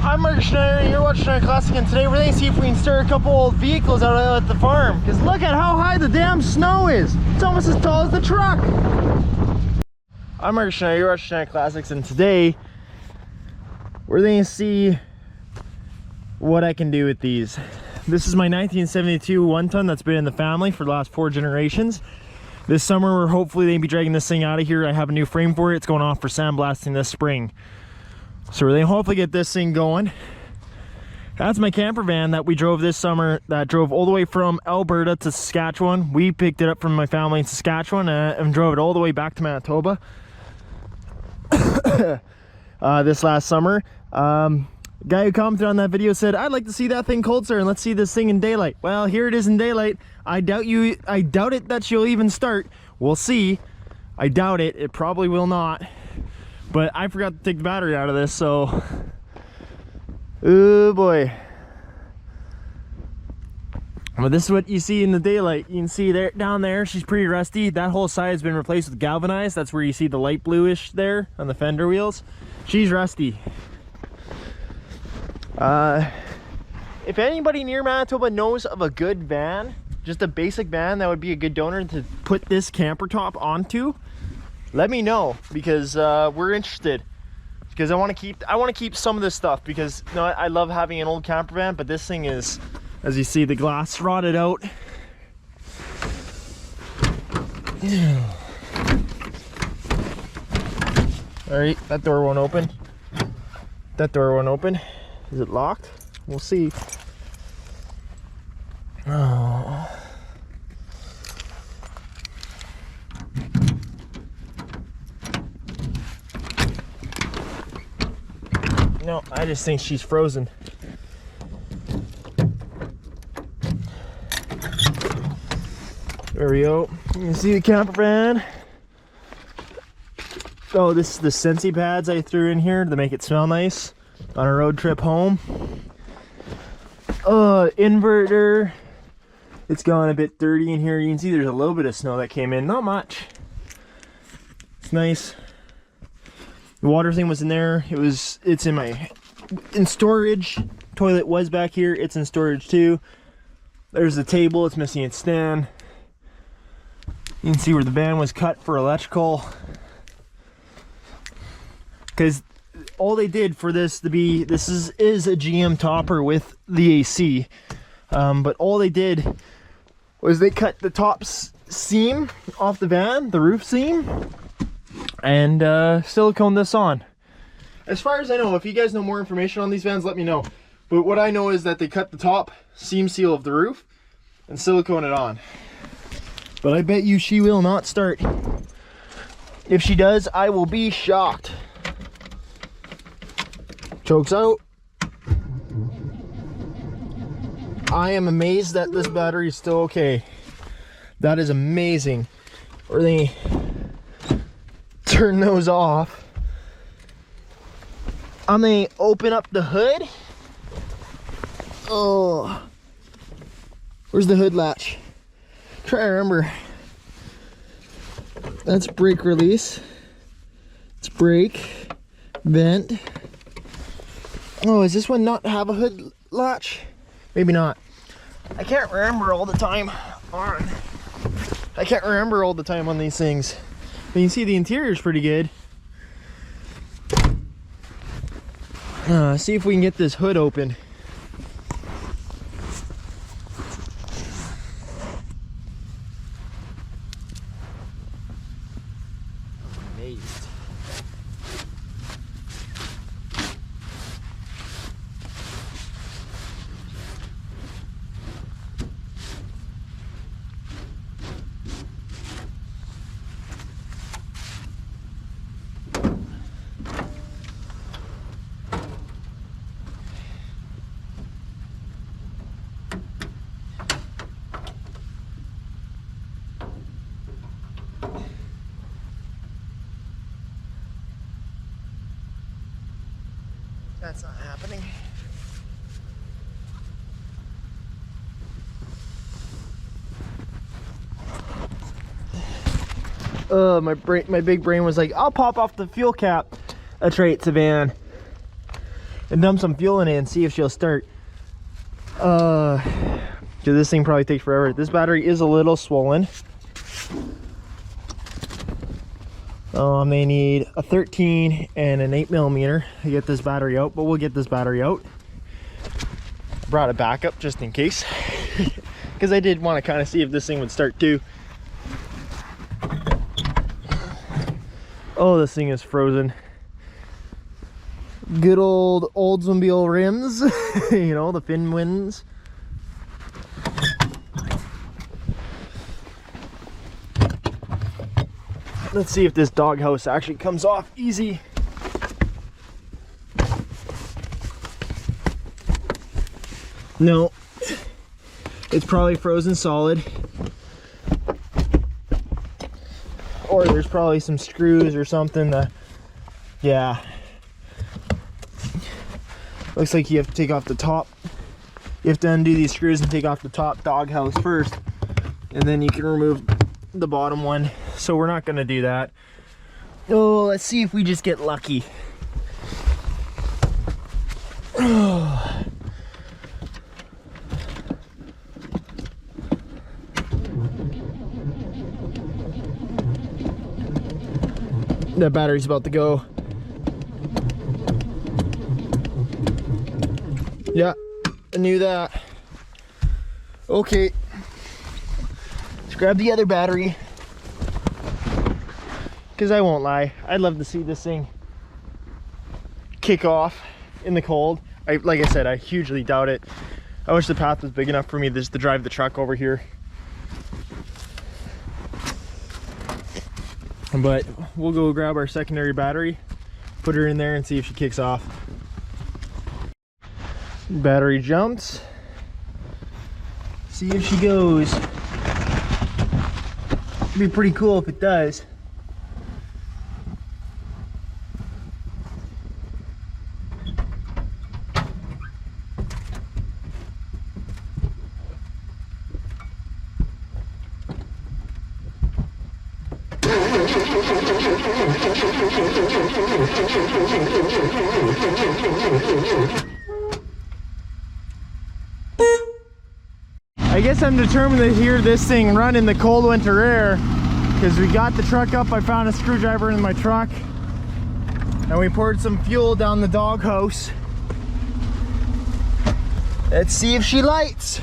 I'm Mark Schneider and you're watching Schneider Classic, and today we're going to see if we can stir a couple old vehicles out at the farm. Because look at how high the damn snow is. It's almost as tall as the truck. I'm Mark Schneider, you're watching Schneider Classics, and today we're going to see what I can do with these. This is my 1972 one-ton that's been in the family for the last 4 generations. This summer we're hopefully going to be dragging this thing out of here. I have a new frame for it. It's going off for sandblasting this spring. So we're going to hopefully get this thing going. That's my camper van that we drove this summer, that drove all the way from Alberta to Saskatchewan. We picked it up from my family in Saskatchewan and drove it all the way back to Manitoba this last summer. Guy who commented on that video said, I'd like to see that thing cold stir and let's see this thing in daylight. Well, here it is in daylight. I doubt it that she'll even start. We'll see. I doubt it. It probably will not. But I forgot to take the battery out of this, so oh boy. But this is what you see in the daylight. You can see there, down there, she's pretty rusty. That whole side has been replaced with galvanized. That's where you see the light bluish there on the fender wheels. She's rusty. If anybody near Manitoba knows of a good van, just a basic van that would be a good donor to put this camper top onto, let me know, because we're interested. Because I want to keep some of this stuff, because you know, I love having an old camper van, but this thing is, as you see, the glass rotted out. All right, that door won't open. That door won't open. Is it locked? We'll see. Oh. No, I just think she's frozen. There we go. You can see the camper van. Oh, this is the Sensi pads I threw in here to make it smell nice on a road trip home. Inverter. It's gone a bit dirty in here. You can see there's a little bit of snow that came in. Not much. It's nice. The water thing was in there. It's in storage. Toilet was back here. It's in storage too. There's the table. It's missing its stand. You can see where the band was cut for electrical. Because all they did for this to be, this is a GM topper with the AC. But all they did was they cut the top seam off the van, the roof seam, and silicone this on. As far as I know, if you guys know more information on these vans, let me know. But what I know is that they cut the top seam seal of the roof and silicone it on. But I bet you she will not start. If she does, I will be shocked. Chokes out. I am amazed that this battery is still okay. That is amazing. Or they turn those off. I'm gonna open up the hood. Oh, where's the hood latch? Try to remember. That's brake release. It's brake, vent. Oh, does this one not have a hood latch? Maybe not. I can't remember all the time on. I can't remember all the time on these things. But you can see the interior is pretty good. See if we can get this hood open. Amazed. That's not happening. My big brain was like, I'll pop off the fuel cap. That's right, it's a van. and dump some fuel in it and see if she'll start. Because this thing probably takes forever. This battery is a little swollen. They need a 13 and an 8mm to get this battery out, but we'll get this battery out. Brought a backup just in case, because I did want to kind of see if this thing would start too. Oh, this thing is frozen. Good old Oldsmobile rims, you know, the fin winds. Let's see if this doghouse actually comes off easy. No, it's probably frozen solid. Or there's probably some screws or something that, yeah. Looks like you have to take off the top. You have to undo these screws and take off the top doghouse first, and then you can remove the bottom one. So we're not gonna do that. Oh, let's see if we just get lucky. That battery's about to go. Yeah, I knew that. Okay, let's grab the other battery. Because I won't lie, I'd love to see this thing kick off in the cold. Like I said, I hugely doubt it. I wish the path was big enough for me just to drive the truck over here. But we'll go grab our secondary battery, put her in there, and see if she kicks off. Battery jumps. See if she goes. It'd be pretty cool if it does. I guess I'm determined to hear this thing run in the cold winter air, because we got the truck up. I found a screwdriver in my truck and we poured some fuel down the doghouse. Let's see if she lights.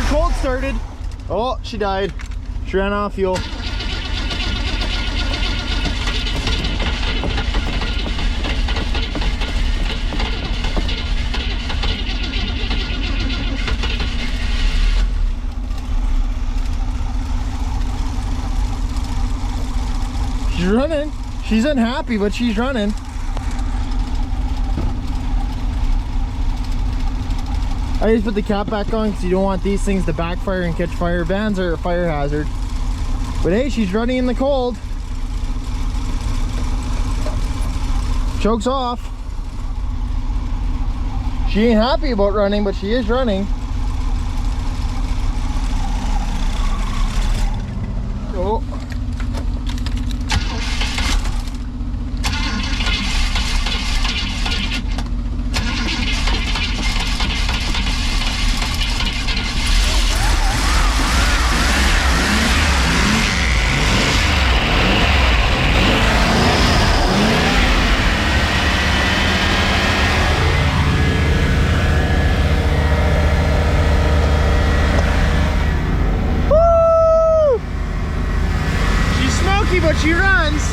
Cold started. Oh, she died. She ran out of fuel. She's running. She's unhappy, but she's running. I just put the cap back on because you don't want these things to backfire and catch fire. Vans are a fire hazard. But hey, she's running in the cold. Choke's off. She ain't happy about running, but she is running. Oh. But she runs.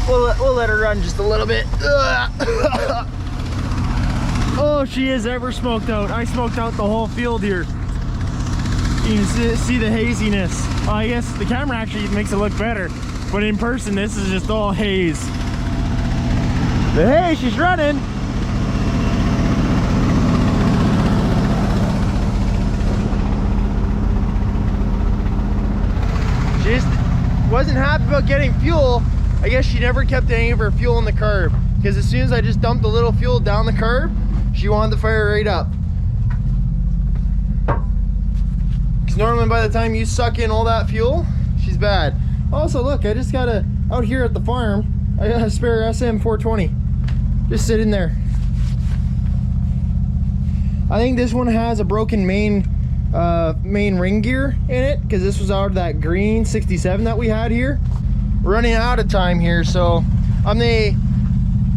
We'll let her run just a little bit. Oh, she is ever smoked out. I smoked out the whole field here. You can see the haziness. Well, I guess the camera actually makes it look better. But in person, this is just all haze. But hey, she's running. wasn't happy about getting fuel. I guess she never kept any of her fuel in the carb, because as soon as I just dumped a little fuel down the carb, she wanted to fire right up. Because normally by the time you suck in all that fuel, she's bad. Also, look, I just got out here at the farm, I got a spare SM 420 just sitting there. I think this one has a broken main ring gear in it, because this was out of that green 67 that we had here. We're running out of time here, so I'm gonna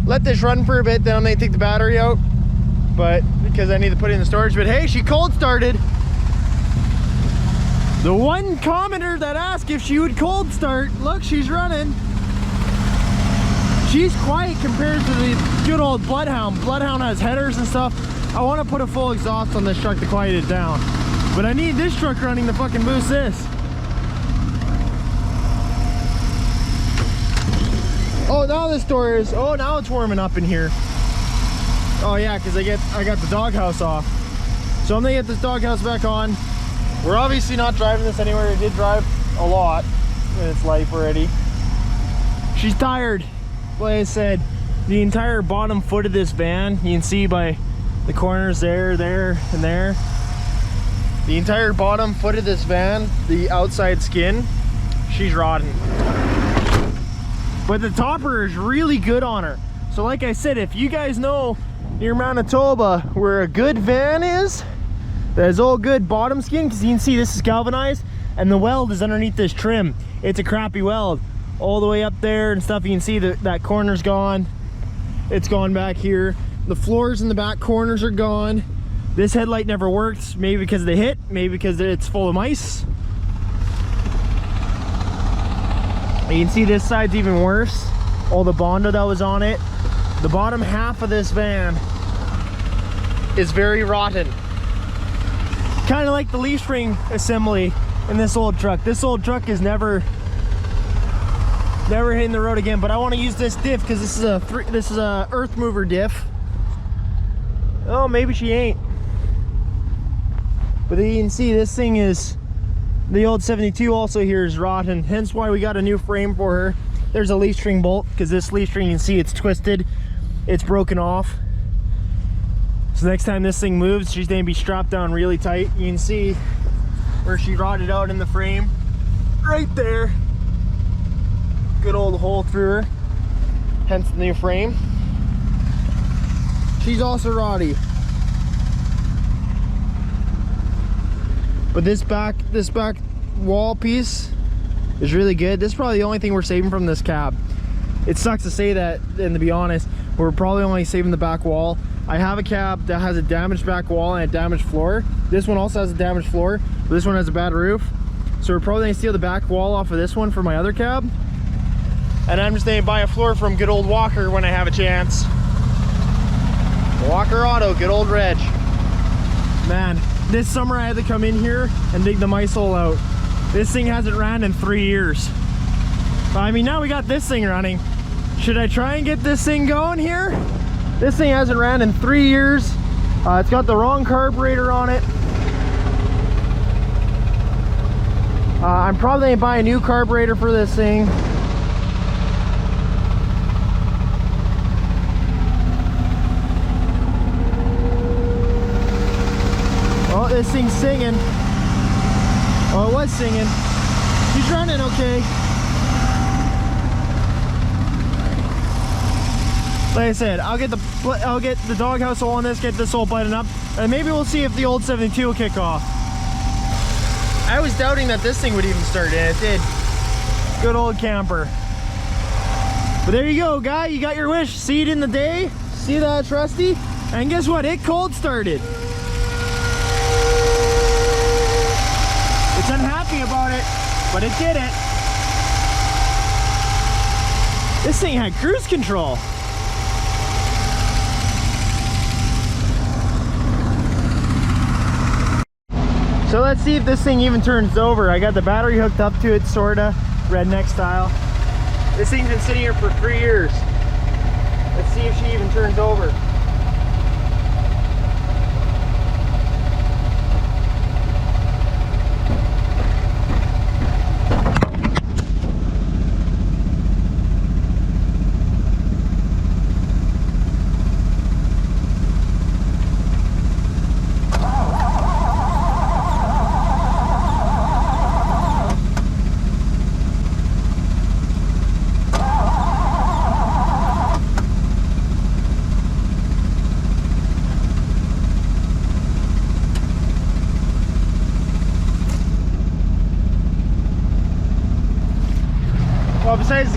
let this run for a bit, then I'm gonna take the battery out, but because I need to put it in the storage. But hey, she cold started. The one commenter that asked if she would cold start, look, she's running. She's quiet compared to the good old Bloodhound. Bloodhound has headers and stuff. I want to put a full exhaust on this truck to quiet it down, but I need this truck running to fucking boost this. Oh, now this door is, oh, now it's warming up in here. Oh yeah, because I got the doghouse off. So I'm gonna get this doghouse back on. We're obviously not driving this anywhere. I did drive a lot in its life already. She's tired. Like I said, the entire bottom foot of this van, you can see by the corners there, there, and there. The entire bottom foot of this van, the outside skin, she's rotten. But the topper is really good on her. So like I said, if you guys know near Manitoba where a good van is, that is all good bottom skin, because you can see this is galvanized and the weld is underneath this trim. It's a crappy weld all the way up there and stuff. You can see that corner's gone. It's gone back here. The floors in the back corners are gone. This headlight never worked, maybe because of the hit, maybe because it's full of mice. You can see this side's even worse. All the Bondo that was on it. The bottom half of this van is very rotten. Kind of like the leaf spring assembly in this old truck. This old truck is never hitting the road again, but I want to use this diff because this is a earth mover diff. Oh, maybe she ain't. But you can see this thing is, the old 72 also here is rotten, hence why we got a new frame for her. There's a leaf string bolt, because this leaf string, you can see it's twisted, it's broken off. So next time this thing moves, she's gonna be strapped down really tight. You can see where she rotted out in the frame, right there. Good old hole through her, hence the new frame. She's also rotty. But this back wall piece is really good. This is probably the only thing we're saving from this cab. It sucks to say that, and to be honest, we're probably only saving the back wall. I have a cab that has a damaged back wall and a damaged floor. This one also has a damaged floor, but this one has a bad roof. So we're probably gonna steal the back wall off of this one for my other cab. And I'm just gonna buy a floor from good old Walker when I have a chance. Walker Auto, good old reg. Man, this summer I had to come in here and dig the mice hole out. This thing hasn't ran in 3 years. I mean, now we got this thing running. Should I try and get this thing going here? This thing hasn't ran in 3 years. It's got the wrong carburetor on it. I'm probably gonna buy a new carburetor for this thing. Oh, this thing's singing. Oh, it was singing. She's running okay. Like I said, I'll get the doghouse hole on this, get this hole buttoned up, and maybe we'll see if the old 72 will kick off. I was doubting that this thing would even start, and it did. Good old camper. But there you go, guy. You got your wish. See it in the day. See that it's rusty? And guess what? It cold started. It's unhappy about it, but it did it. This thing had cruise control. So let's see if this thing even turns over. I got the battery hooked up to it, sorta, redneck style. This thing's been sitting here for 3 years. Let's see if she even turns over.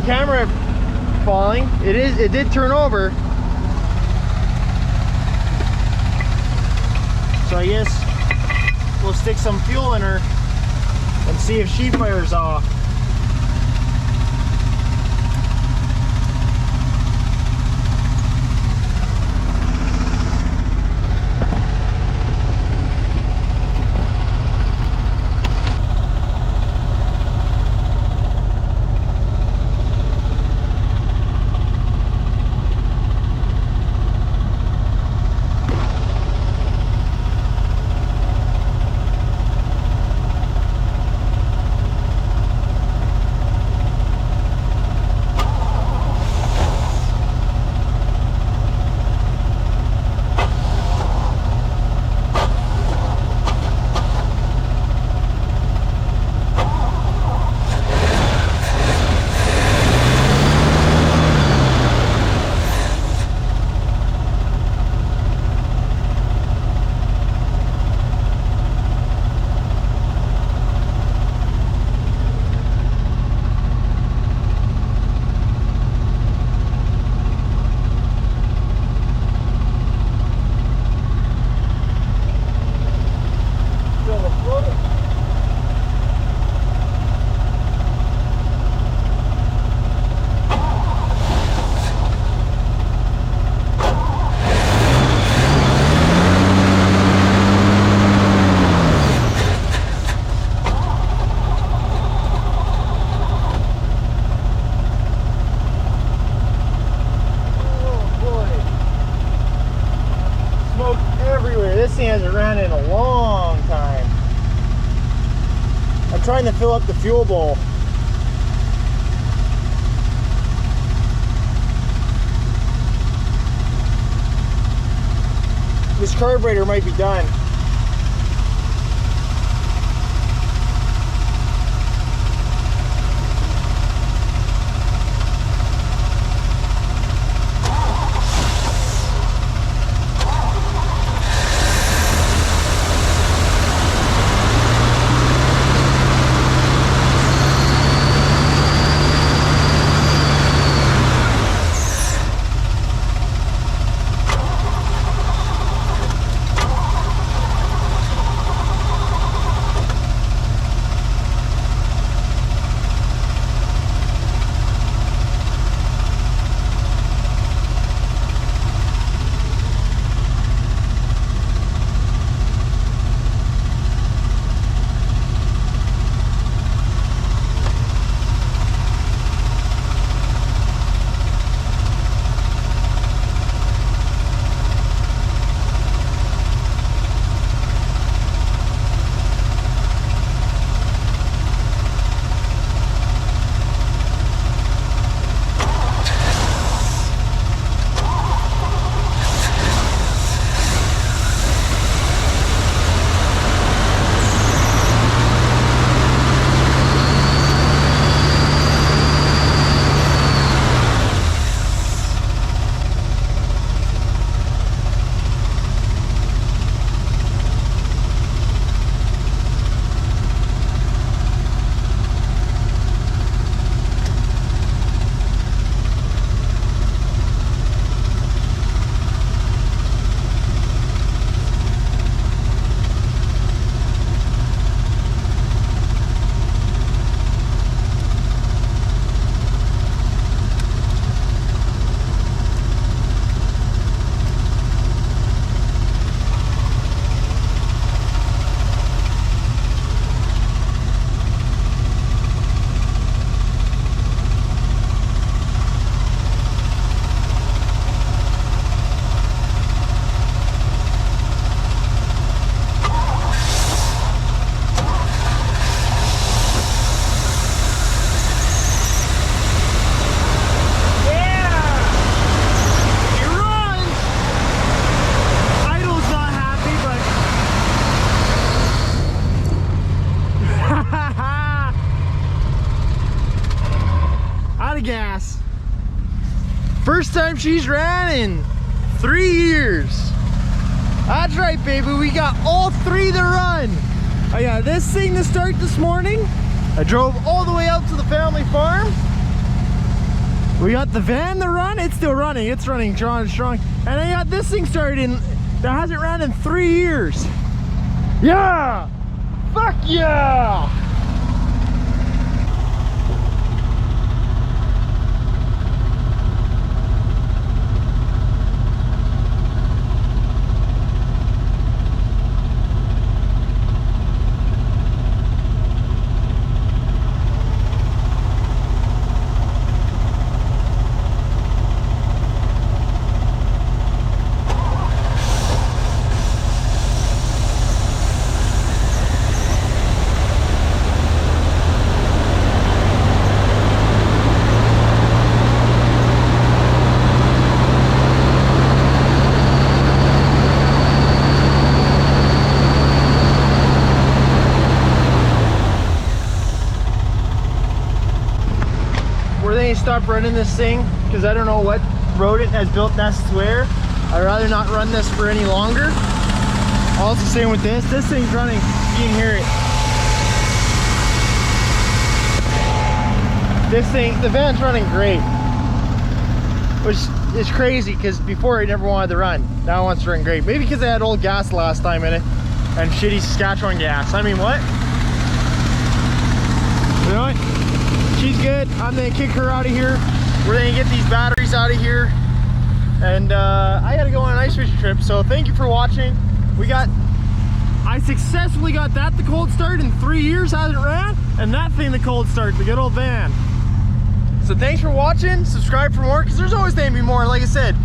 camera falling. It did turn over. So I guess we'll stick some fuel in her and see if she fires off. This thing hasn't ran in a long time. I'm trying to fill up the fuel bowl. This carburetor might be done. Gas. First time she's ran in 3 years. That's right, baby. We got all 3 to run. I got this thing to start this morning. I drove all the way out to the family farm. We got the van to run, it's still running, it's running strong. And I got this thing started in, that hasn't ran in 3 years. Yeah! Fuck yeah! Stop running this thing because I don't know what rodent has built nests where. I'd rather not run this for any longer. Also same with this thing's running, you can hear it. This thing, the van's running great, which is crazy because before it never wanted to run. Now it wants to run great. Maybe because I had old gas last time in it and shitty Saskatchewan gas. I mean, what? You know what? She's good. I'm gonna kick her out of here. We're gonna get these batteries out of here. And I gotta go on an ice fishing trip. So thank you for watching. I successfully got that the cold start in 3 years, hasn't ran. And that thing the cold start, the good old van. So thanks for watching. Subscribe for more, because there's always gonna be more. Like I said,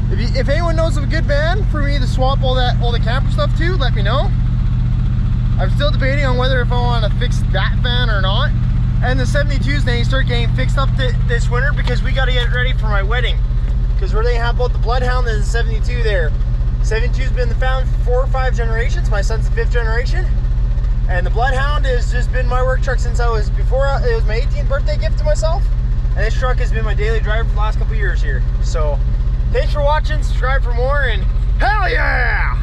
if anyone knows of a good van for me to swap all the camper stuff to, let me know. I'm still debating on whether if I want to fix that van or not. And the 72s they start getting fixed up this winter because we got to get ready for my wedding. Because we're going to have both the Bloodhound and the 72 there. 72's been the found for 4 or 5 generations. My son's the 5th generation. And the Bloodhound has just been my work truck since it was my 18th birthday gift to myself. And this truck has been my daily driver for the last couple of years here. So thanks for watching, subscribe for more, and hell yeah!